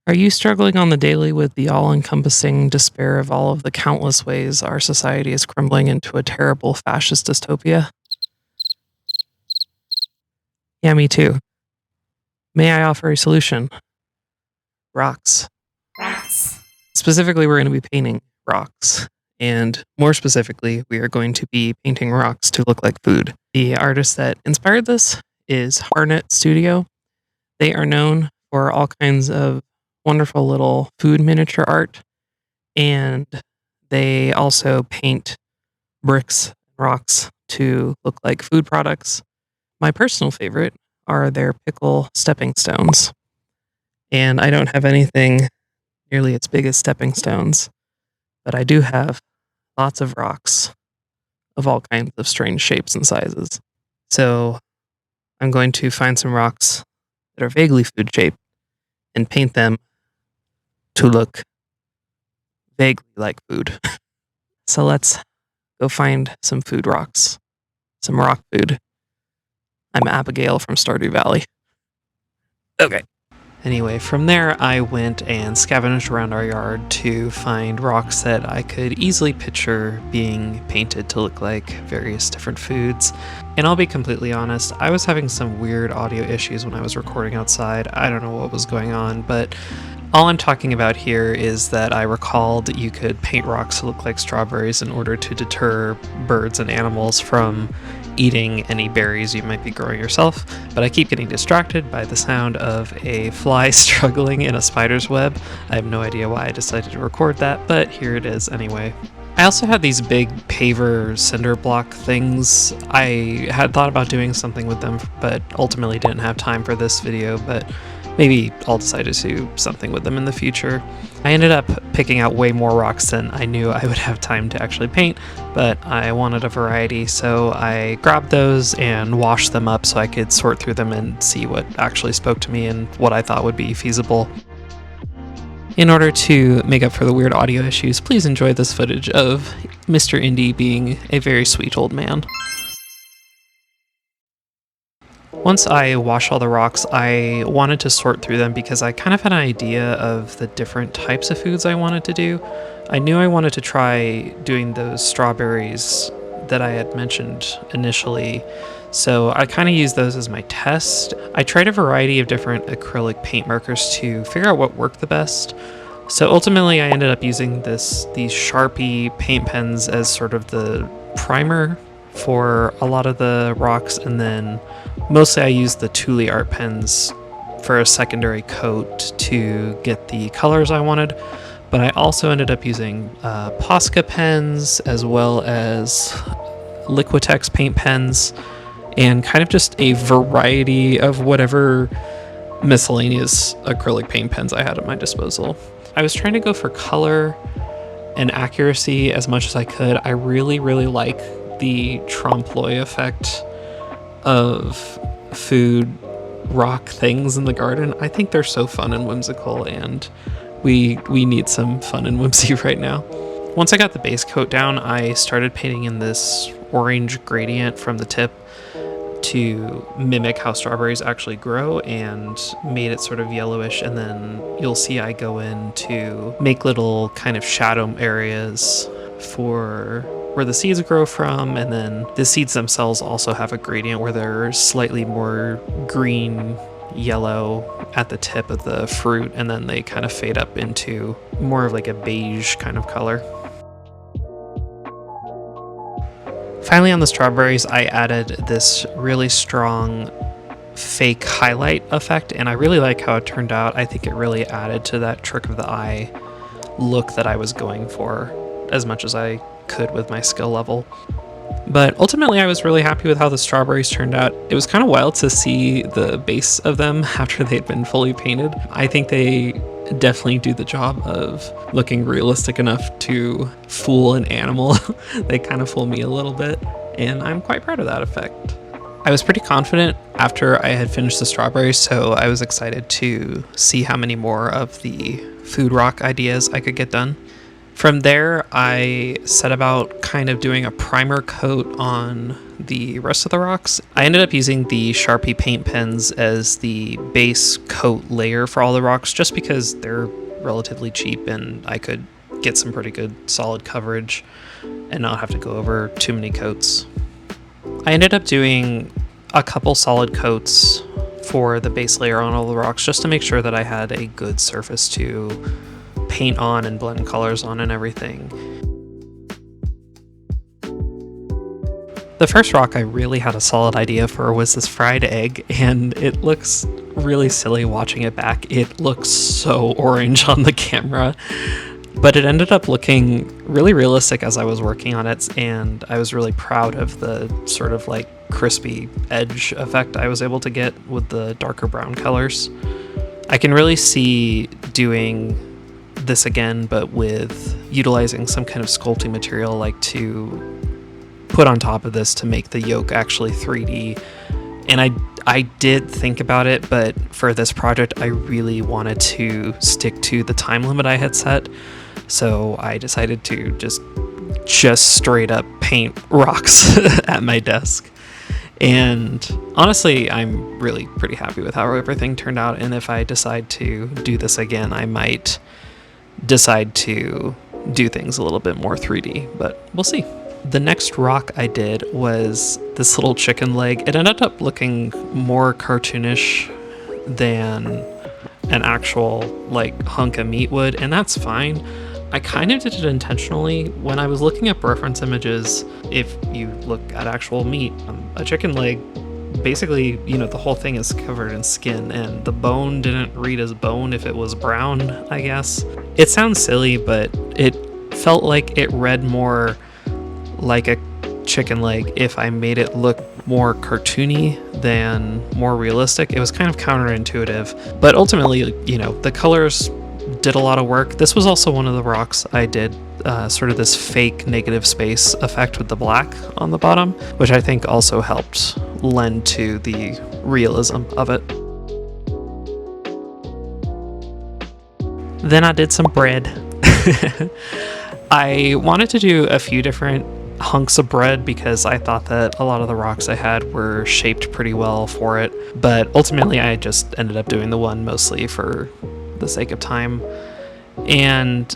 Are you struggling on the daily with the all encompassing despair of all of the countless ways our society is crumbling into a terrible fascist dystopia? Yeah, me too. May I offer a solution? Rocks. Rats. Specifically, we're going to be painting rocks. And more specifically, we are going to be painting rocks to look like food. The artist that inspired this is Harnett Studio. They are known for all kinds of wonderful little food miniature art, and they also paint bricks, rocks to look like food products. My personal favorite are their pickle stepping stones. And I don't have anything nearly as big as stepping stones, but I do have lots of rocks of all kinds of strange shapes and sizes. So I'm going to find some rocks that are vaguely food shaped and paint them to look vaguely like food. So let's go find some food rocks, some rock food. I'm Abigail from Stardew Valley. Okay. Anyway, from there I went and scavenged around our yard to find rocks that I could easily picture being painted to look like various different foods. And I'll be completely honest, I was having some weird audio issues when I was recording outside. I don't know what was going on, but all I'm talking about here is that I recalled you could paint rocks to look like strawberries in order to deter birds and animals from eating any berries you might be growing yourself, but I keep getting distracted by the sound of a fly struggling in a spider's web. I have no idea why I decided to record that, but here it is anyway. I also had these big paver cinder block things. I had thought about doing something with them, but ultimately didn't have time for this video, but maybe I'll decide to do something with them in the future. I ended up picking out way more rocks than I knew I would have time to actually paint, but I wanted a variety, so I grabbed those and washed them up so I could sort through them and see what actually spoke to me and what I thought would be feasible. In order to make up for the weird audio issues, please enjoy this footage of Mr. Indy being a very sweet old man. Once I washed all the rocks, I wanted to sort through them because I kind of had an idea of the different types of foods I wanted to do. I knew I wanted to try doing those strawberries that I had mentioned initially, so I kind of used those as my test. I tried a variety of different acrylic paint markers to figure out what worked the best. So ultimately I ended up using these Sharpie paint pens as sort of the primer for a lot of the rocks, and then mostly I used the Thule art pens for a secondary coat to get the colors I wanted, but I also ended up using Posca pens as well as Liquitex paint pens and kind of just a variety of whatever miscellaneous acrylic paint pens I had at my disposal. I was trying to go for color and accuracy as much as I could. I really like the trompe-l'oeil effect of food rock things in the garden. I think they're so fun and whimsical, and we need some fun and whimsy right now. Once I got the base coat down, I started painting in this orange gradient from the tip to mimic how strawberries actually grow, and made it sort of yellowish, and then you'll see I go in to make little kind of shadow areas for where the seeds grow from, and then the seeds themselves also have a gradient where they're slightly more green yellow at the tip of the fruit, and then they kind of fade up into more of like a beige kind of color. Finally, on the strawberries, I added this really strong fake highlight effect, and I really like how it turned out. I think it really added to that trick of the eye look that I was going for as much as I could with my skill level. But ultimately I was really happy with how the strawberries turned out. It was kind of wild to see the base of them after they'd been fully painted. I think they definitely do the job of looking realistic enough to fool an animal. They kind of fool me a little bit, and I'm quite proud of that effect. I was pretty confident after I had finished the strawberries, so I was excited to see how many more of the food rock ideas I could get done. From there, I set about kind of doing a primer coat on the rest of the rocks. I ended up using the Sharpie paint pens as the base coat layer for all the rocks, just because they're relatively cheap and I could get some pretty good solid coverage and not have to go over too many coats. I ended up doing a couple solid coats for the base layer on all the rocks just to make sure that I had a good surface to paint on and blend colors on and everything. The first rock I really had a solid idea for was this fried egg, and it looks really silly watching it back. It looks so orange on the camera, but it ended up looking really realistic as I was working on it, and I was really proud of the sort of like crispy edge effect I was able to get with the darker brown colors. I can really see doing this again, but with utilizing some kind of sculpting material like to put on top of this to make the yolk actually 3D. And I did think about it, but for this project I really wanted to stick to the time limit I had set, so I decided to just straight up paint rocks at my desk. And honestly, I'm really pretty happy with how everything turned out, and if I decide to do this again, I might decide to do things a little bit more 3D, but we'll see. The next rock I did was this little chicken leg. It ended up looking more cartoonish than an actual like hunk of meat would, and that's fine. I kind of did it intentionally. When I was looking up reference images, if you look at actual meat, a chicken leg, basically, the whole thing is covered in skin, and the bone didn't read as bone if it was brown, I guess. It sounds silly, but it felt like it read more like a chicken leg if I made it look more cartoony than more realistic. It was kind of counterintuitive, but ultimately, the colors did a lot of work. This was also one of the rocks I did sort of this fake negative space effect with the black on the bottom, which I think also helped lend to the realism of it. Then I did some bread. I wanted to do a few different hunks of bread because I thought that a lot of the rocks I had were shaped pretty well for it, but ultimately I just ended up doing the one mostly for the sake of time. And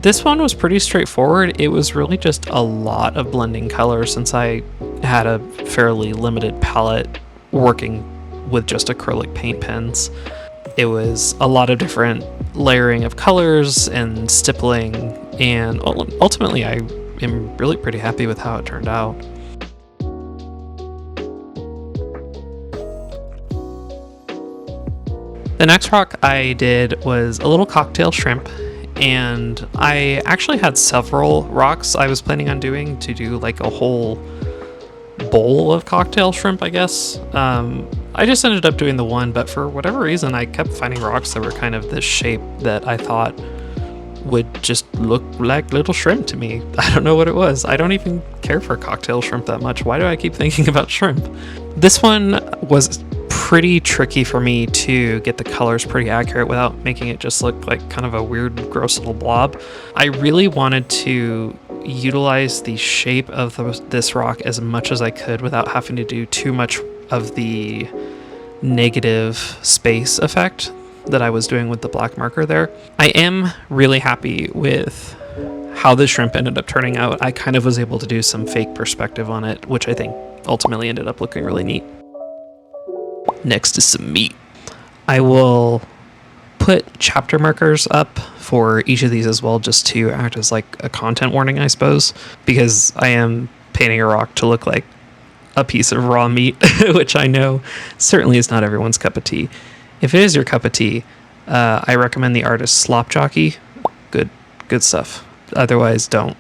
this one was pretty straightforward. It was really just a lot of blending colors since I had a fairly limited palette working with just acrylic paint pens. It was a lot of different layering of colors and stippling, and ultimately I am really pretty happy with how it turned out. The next rock I did was a little cocktail shrimp, and I actually had several rocks I was planning on doing to do like a whole bowl of cocktail shrimp, I guess. I just ended up doing the one, but for whatever reason I kept finding rocks that were kind of this shape that I thought would just look like little shrimp to me. I don't know what it was. I don't even care for cocktail shrimp that much. Why do I keep thinking about shrimp? This one was pretty tricky for me to get the colors pretty accurate without making it just look like kind of a weird, gross little blob. I really wanted to utilize the shape of this rock as much as I could without having to do too much of the negative space effect that I was doing with the black marker there. I am really happy with how the shrimp ended up turning out. I kind of was able to do some fake perspective on it, which I think ultimately ended up looking really neat. Next is some meat. I will put chapter markers up for each of these as well, just to act as like a content warning, I suppose, because I am painting a rock to look like a piece of raw meat, which I know certainly is not everyone's cup of tea. If it is your cup of tea, I recommend the artist Slop Jockey. Good stuff. Otherwise, don't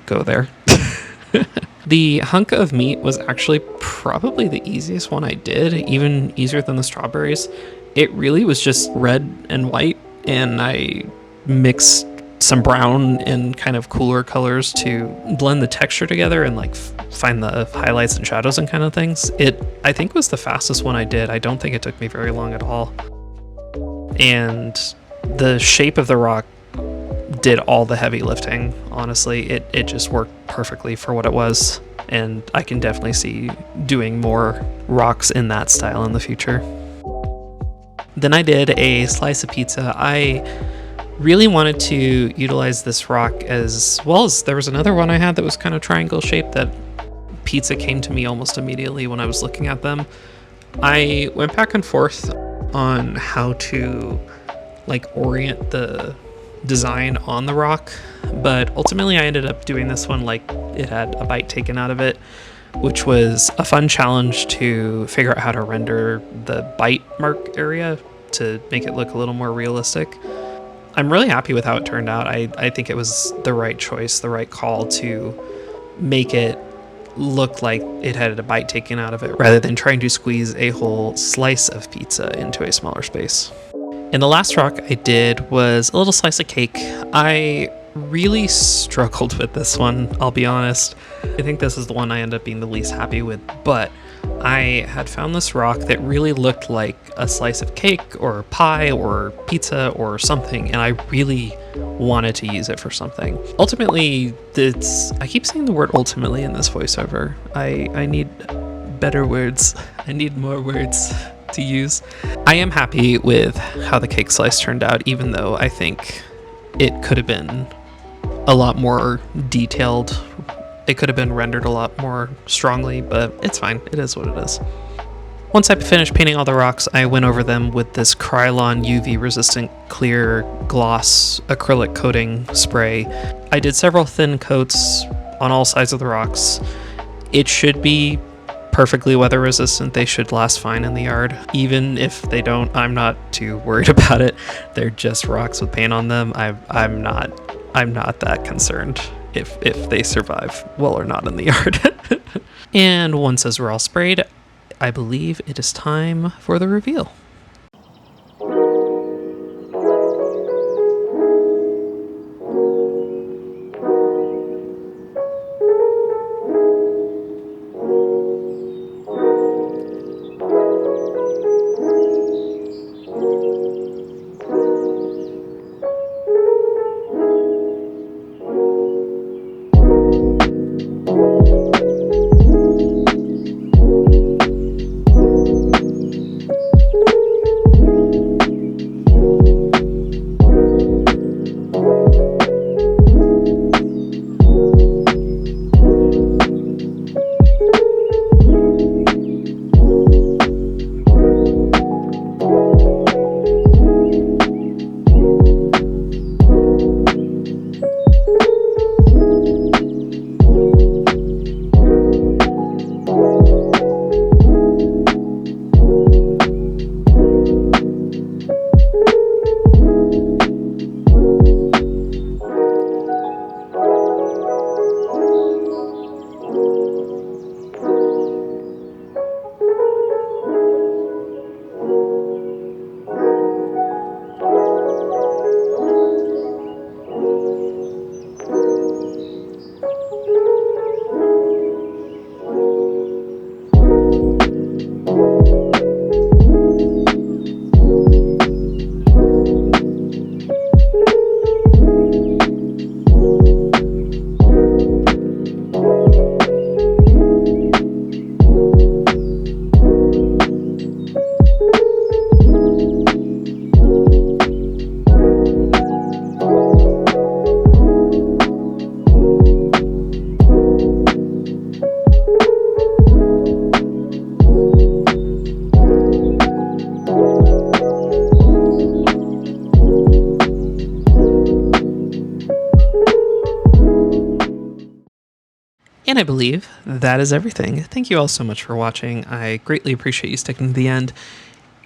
go there. The hunk of meat was actually probably the easiest one I did, even easier than the strawberries. It really was just red and white, and I mixed some brown and kind of cooler colors to blend the texture together and like find the highlights and shadows and kind of things. It, I think, was the fastest one I did. I don't think it took me very long at all. And the shape of the rock did all the heavy lifting. Honestly, it just worked perfectly for what it was, and I can definitely see doing more rocks in that style in the future. Then I did a slice of pizza. I really wanted to utilize this rock as well as there was another one I had that was kind of triangle shaped that pizza came to me almost immediately when I was looking at them. I went back and forth on how to orient the design on the rock, but ultimately I ended up doing this one like it had a bite taken out of it, which was a fun challenge to figure out how to render the bite mark area to make it look a little more realistic. I'm really happy with how it turned out. I think it was the right choice, the right call to make it look like it had a bite taken out of it rather than trying to squeeze a whole slice of pizza into a smaller space. And the last rock I did was a little slice of cake. I really struggled with this one, I'll be honest. I think this is the one I ended up being the least happy with, but I had found this rock that really looked like a slice of cake or pie or pizza or something, and I really wanted to use it for something. Ultimately, I keep saying the word ultimately in this voiceover. I need better words. I need more words to use. I am happy with how the cake slice turned out, even though I think it could have been a lot more detailed. It could have been rendered a lot more strongly, but it's fine. It is what it is. Once I finished painting all the rocks, I went over them with this Krylon UV resistant clear gloss acrylic coating spray. I did several thin coats on all sides of the rocks. It should be perfectly weather resistant. They should last fine in the yard. Even if they don't, I'm not too worried about it. They're just rocks with paint on them. I'm not that concerned if they survive well or not in the yard. And once those were all sprayed, I believe it is time for the reveal. And I believe that is everything. Thank you all so much for watching. I greatly appreciate you sticking to the end.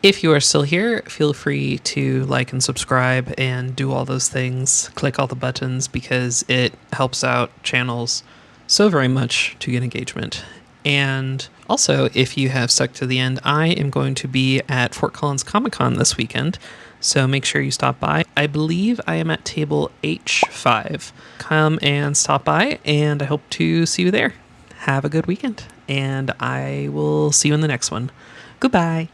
If you are still here, feel free to like and subscribe and do all those things. Click all the buttons because it helps out channels so very much to get engagement. And also, if you have stuck to the end, I am going to be at Fort Collins Comic-Con this weekend, so make sure you stop by. I believe I am at table H5. Come and stop by, and I hope to see you there. Have a good weekend, and I will see you in the next one. Goodbye.